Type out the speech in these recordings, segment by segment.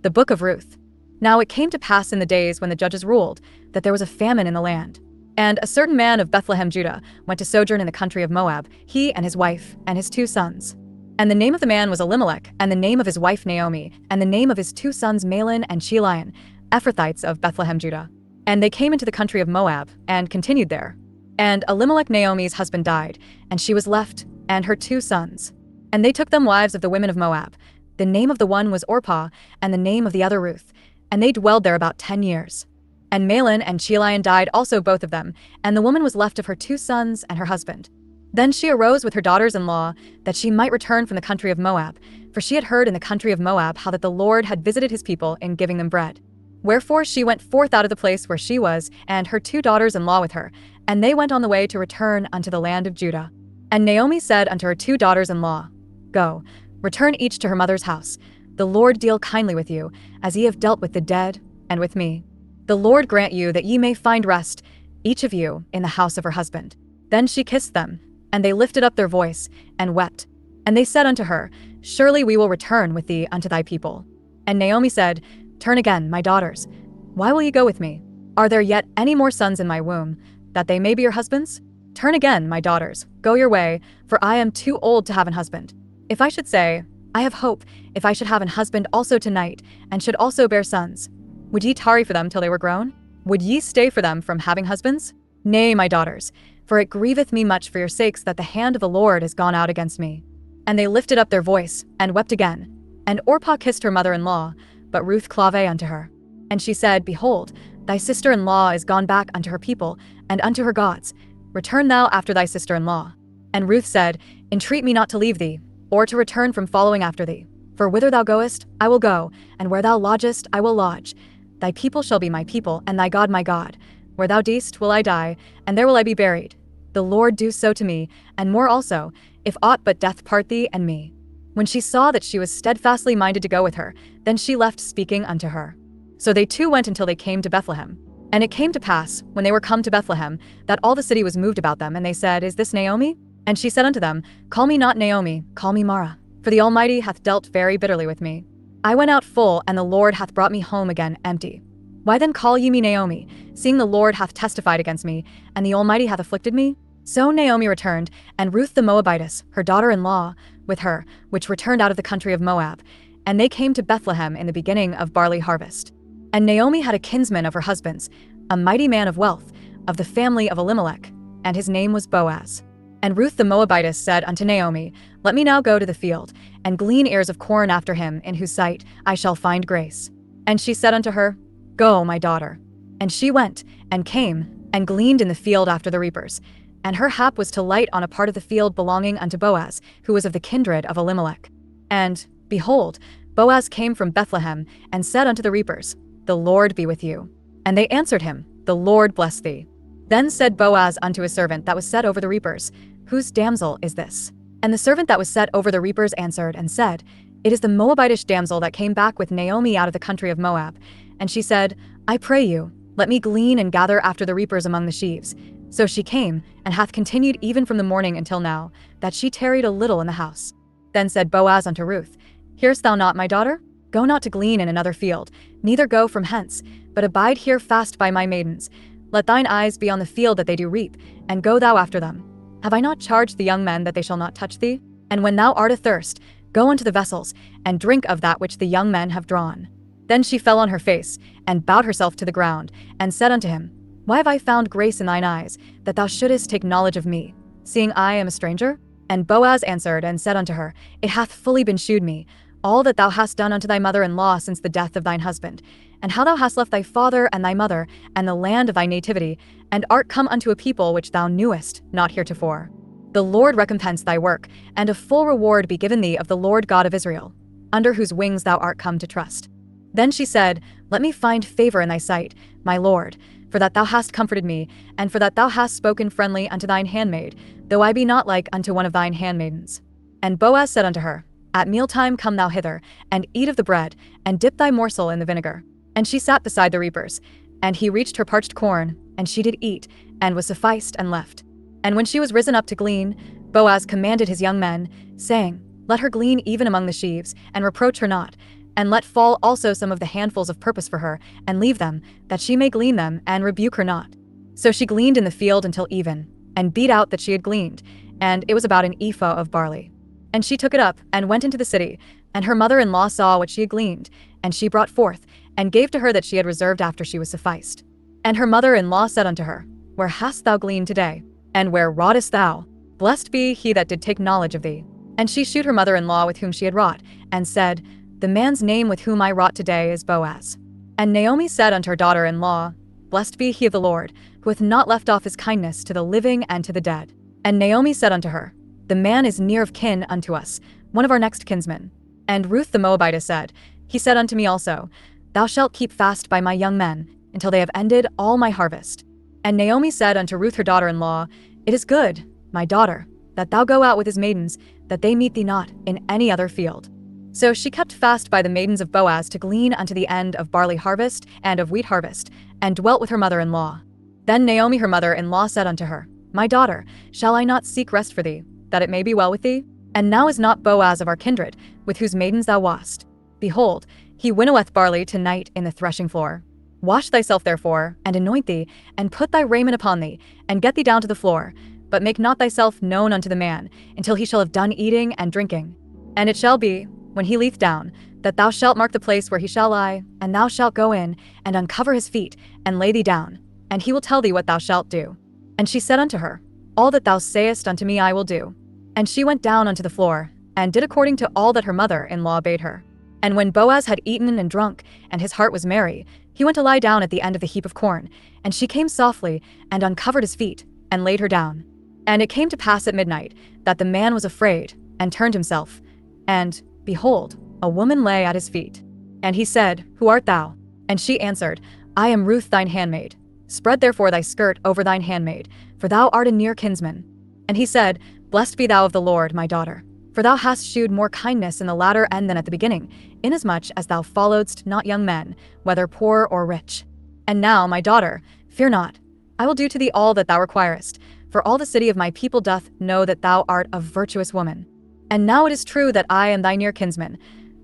The Book of Ruth. Now it came to pass in the days when the judges ruled that there was a famine in the land. And a certain man of Bethlehem, Judah, went to sojourn in the country of Moab, he and his wife and his 2 sons. And the name of the man was Elimelech, and the name of his wife Naomi, and the name of his 2 sons Mahlon and Chilion, Ephrathites of Bethlehem, Judah. And they came into the country of Moab, and continued there. And Elimelech Naomi's husband died, and she was left, and her 2 sons. And they took them wives of the women of Moab. The name of the one was Orpah, and the name of the other Ruth. And they dwelled there about 10 years. And Mahlon and Chilion died also both of them, and the woman was left of her 2 sons and her husband. Then she arose with her daughters-in-law, that she might return from the country of Moab, for she had heard in the country of Moab how that the Lord had visited his people in giving them bread. Wherefore she went forth out of the place where she was, and her 2 daughters-in-law with her, and they went on the way to return unto the land of Judah. And Naomi said unto her 2 daughters-in-law, Go, return each to her mother's house. The Lord deal kindly with you, as ye have dealt with the dead and with me. The Lord grant you that ye may find rest, each of you, in the house of her husband. Then she kissed them, and they lifted up their voice, and wept. And they said unto her, Surely we will return with thee unto thy people. And Naomi said, Turn again, my daughters. Why will ye go with me? Are there yet any more sons in my womb, that they may be your husbands? Turn again, my daughters, go your way, for I am too old to have an husband. If I should say, I have hope, if I should have an husband also tonight, and should also bear sons, would ye tarry for them till they were grown? Would ye stay for them from having husbands? Nay, my daughters, for it grieveth me much for your sakes that the hand of the Lord is gone out against me. And they lifted up their voice, and wept again. And Orpah kissed her mother-in-law, but Ruth clave unto her. And she said, Behold, thy sister-in-law is gone back unto her people, and unto her gods. Return thou after thy sister-in-law. And Ruth said, Entreat me not to leave thee, or to return from following after thee. For whither thou goest, I will go, and where thou lodgest, I will lodge. Thy people shall be my people, and thy God my God. Where thou deest will I die, and there will I be buried. The Lord do so to me, and more also, if aught but death part thee and me. When she saw that she was steadfastly minded to go with her, then she left speaking unto her. So they 2 went until they came to Bethlehem. And it came to pass, when they were come to Bethlehem, that all the city was moved about them, and they said, Is this Naomi? And she said unto them, Call me not Naomi, call me Mara, for the Almighty hath dealt very bitterly with me. I went out full, and the Lord hath brought me home again empty. Why then call ye me Naomi, seeing the Lord hath testified against me, and the Almighty hath afflicted me? So Naomi returned, and Ruth the Moabitess, her daughter-in-law, with her, which returned out of the country of Moab. And they came to Bethlehem in the beginning of barley harvest. And Naomi had a kinsman of her husband's, a mighty man of wealth, of the family of Elimelech, and his name was Boaz. And Ruth the Moabitess said unto Naomi, Let me now go to the field, and glean ears of corn after him, in whose sight I shall find grace. And she said unto her, Go, my daughter. And she went, and came, and gleaned in the field after the reapers. And her hap was to light on a part of the field belonging unto Boaz, who was of the kindred of Elimelech. And, behold, Boaz came from Bethlehem, and said unto the reapers, The Lord be with you. And they answered him, The Lord bless thee. Then said Boaz unto his servant that was set over the reapers, Whose damsel is this? And the servant that was set over the reapers answered and said, It is the Moabitish damsel that came back with Naomi out of the country of Moab. And she said, I pray you, let me glean and gather after the reapers among the sheaves. So she came, and hath continued even from the morning until now, that she tarried a little in the house. Then said Boaz unto Ruth, Hearest thou not, my daughter? Go not to glean in another field, neither go from hence, but abide here fast by my maidens. Let thine eyes be on the field that they do reap, and go thou after them. Have I not charged the young men that they shall not touch thee? And when thou art athirst, go unto the vessels, and drink of that which the young men have drawn. Then she fell on her face, and bowed herself to the ground, and said unto him, Why have I found grace in thine eyes, that thou shouldest take knowledge of me, seeing I am a stranger? And Boaz answered and said unto her, It hath fully been shewed me, all that thou hast done unto thy mother-in-law since the death of thine husband, and how thou hast left thy father and thy mother, and the land of thy nativity, and art come unto a people which thou knewest not heretofore. The Lord recompense thy work, and a full reward be given thee of the Lord God of Israel, under whose wings thou art come to trust. Then she said, Let me find favor in thy sight, my Lord, for that thou hast comforted me, and for that thou hast spoken friendly unto thine handmaid, though I be not like unto one of thine handmaidens. And Boaz said unto her, At mealtime come thou hither, and eat of the bread, and dip thy morsel in the vinegar. And she sat beside the reapers. And he reached her parched corn, and she did eat, and was sufficed and left. And when she was risen up to glean, Boaz commanded his young men, saying, Let her glean even among the sheaves, and reproach her not. And let fall also some of the handfuls of purpose for her, and leave them, that she may glean them, and rebuke her not. So she gleaned in the field until even, and beat out that she had gleaned, and it was about an ephah of barley. And she took it up, and went into the city, and her mother-in-law saw what she had gleaned, and she brought forth, and gave to her that she had reserved after she was sufficed. And her mother-in-law said unto her, Where hast thou gleaned today? And where wroughtest thou? Blessed be he that did take knowledge of thee. And she shewed her mother-in-law with whom she had wrought, and said, The man's name with whom I wrought today is Boaz. And Naomi said unto her daughter-in-law, Blessed be he of the Lord, who hath not left off his kindness to the living and to the dead. And Naomi said unto her, The man is near of kin unto us, one of our next kinsmen. And Ruth the Moabitess said, He said unto me also, Thou shalt keep fast by my young men, until they have ended all my harvest. And Naomi said unto Ruth her daughter-in-law, It is good, my daughter, that thou go out with his maidens, that they meet thee not in any other field. So she kept fast by the maidens of Boaz to glean unto the end of barley harvest and of wheat harvest, and dwelt with her mother-in-law. Then Naomi her mother-in-law said unto her, My daughter, shall I not seek rest for thee, that it may be well with thee? And now is not Boaz of our kindred, with whose maidens thou wast? Behold, he winnoweth barley tonight in the threshing floor. Wash thyself therefore, and anoint thee, and put thy raiment upon thee, and get thee down to the floor, but make not thyself known unto the man, until he shall have done eating and drinking. And it shall be, when he leeth down, that thou shalt mark the place where he shall lie, and thou shalt go in, and uncover his feet, and lay thee down, and he will tell thee what thou shalt do. And she said unto her, All that thou sayest unto me I will do. And she went down unto the floor, and did according to all that her mother-in-law bade her. And when Boaz had eaten and drunk, and his heart was merry, he went to lie down at the end of the heap of corn, and she came softly, and uncovered his feet, and laid her down. And it came to pass at midnight, that the man was afraid, and turned himself, and, behold, a woman lay at his feet. And he said, Who art thou? And she answered, I am Ruth thine handmaid. Spread therefore thy skirt over thine handmaid, for thou art a near kinsman. And he said, Blessed be thou of the Lord, my daughter, for thou hast shewed more kindness in the latter end than at the beginning, inasmuch as thou followedst not young men, whether poor or rich. And now, my daughter, fear not, I will do to thee all that thou requirest, for all the city of my people doth know that thou art a virtuous woman. And now it is true that I am thy near kinsman,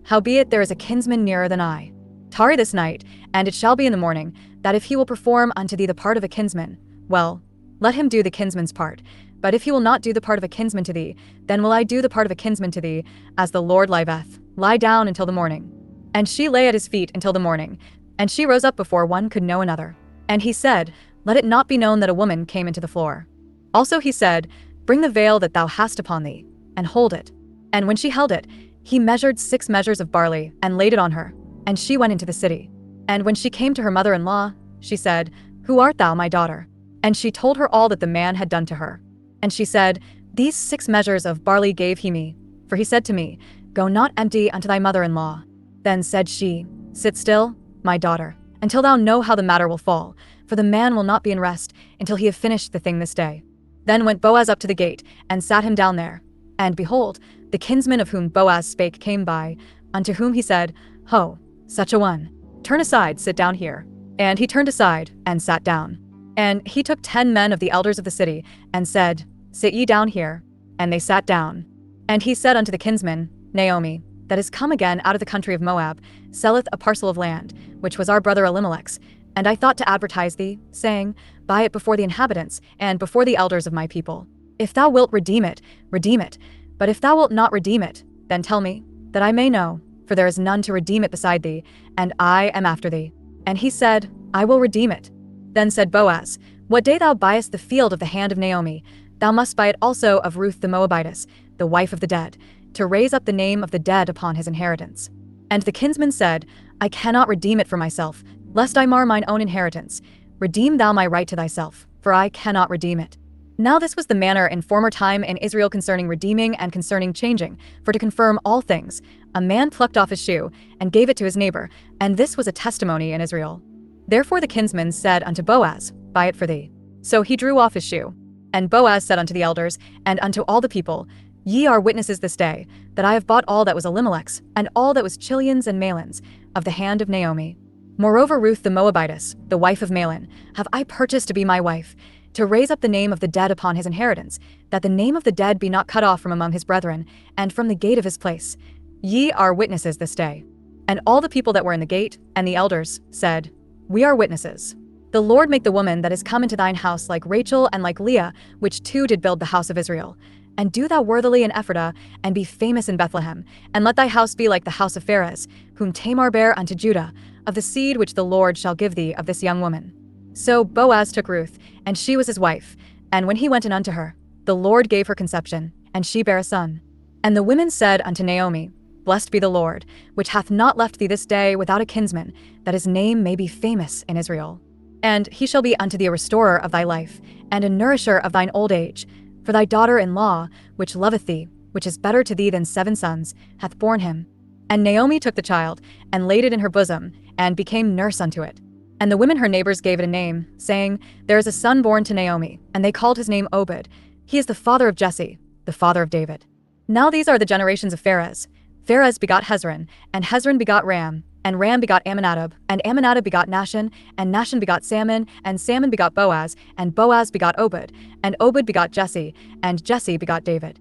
howbeit there is a kinsman nearer than I. Tarry this night, and it shall be in the morning, that if he will perform unto thee the part of a kinsman, well, let him do the kinsman's part. But if he will not do the part of a kinsman to thee, then will I do the part of a kinsman to thee, as the Lord liveth. Lie down until the morning. And she lay at his feet until the morning, and she rose up before one could know another. And he said, Let it not be known that a woman came into the floor. Also he said, Bring the veil that thou hast upon thee, and hold it. And when she held it, he measured 6 measures of barley, and laid it on her, and she went into the city. And when she came to her mother-in-law, she said, Who art thou, my daughter? And she told her all that the man had done to her. And she said, These 6 measures of barley gave he me, for he said to me, Go not empty unto thy mother-in-law. Then said she, Sit still, my daughter, until thou know how the matter will fall, for the man will not be in rest until he have finished the thing this day. Then went Boaz up to the gate, and sat him down there. And behold, the kinsman of whom Boaz spake came by, unto whom he said, Ho, such a one, turn aside, sit down here. And he turned aside, and sat down. And he took 10 men of the elders of the city, and said, Sit ye down here. And they sat down. And he said unto the kinsman, Naomi, that is come again out of the country of Moab, selleth a parcel of land, which was our brother Elimelech's. And I thought to advertise thee, saying, Buy it before the inhabitants, and before the elders of my people. If thou wilt redeem it, redeem it. But if thou wilt not redeem it, then tell me, that I may know, for there is none to redeem it beside thee, and I am after thee. And he said, I will redeem it. Then said Boaz, What day thou buyest the field of the hand of Naomi, thou must buy it also of Ruth the Moabitess, the wife of the dead, to raise up the name of the dead upon his inheritance. And the kinsman said, I cannot redeem it for myself, lest I mar mine own inheritance. Redeem thou my right to thyself, for I cannot redeem it. Now this was the manner in former time in Israel concerning redeeming and concerning changing, for to confirm all things, a man plucked off his shoe, and gave it to his neighbor, and this was a testimony in Israel. Therefore the kinsman said unto Boaz, Buy it for thee. So he drew off his shoe. And Boaz said unto the elders, and unto all the people, Ye are witnesses this day, that I have bought all that was Elimelech's, and all that was Chilion's and Mahlon's, of the hand of Naomi. Moreover Ruth the Moabitess, the wife of Mahlon, have I purchased to be my wife, to raise up the name of the dead upon his inheritance, that the name of the dead be not cut off from among his brethren, and from the gate of his place. Ye are witnesses this day. And all the people that were in the gate, and the elders, said, We are witnesses. The Lord make the woman that is come into thine house like Rachel and like Leah, which two did build the house of Israel. And do thou worthily in Ephrathah, and be famous in Bethlehem. And let thy house be like the house of Pharez, whom Tamar bare unto Judah, of the seed which the Lord shall give thee of this young woman. So Boaz took Ruth, and she was his wife. And when he went in unto her, the Lord gave her conception, and she bare a son. And the women said unto Naomi, Blessed be the Lord, which hath not left thee this day without a kinsman, that his name may be famous in Israel. And he shall be unto thee a restorer of thy life, and a nourisher of thine old age. For thy daughter-in-law, which loveth thee, which is better to thee than 7 sons, hath borne him. And Naomi took the child, and laid it in her bosom, and became nurse unto it. And the women her neighbors gave it a name, saying, There is a son born to Naomi, and they called his name Obed. He is the father of Jesse, the father of David. Now these are the generations of Pharez. Pharez begot Hezron, and Hezron begot Ram, and Ram begot Amminadab, and Amminadab begot Nahshon, and Nahshon begot Salmon, and Salmon begot Boaz, and Boaz begot Obed, and Obed begot Jesse, and Jesse begot David.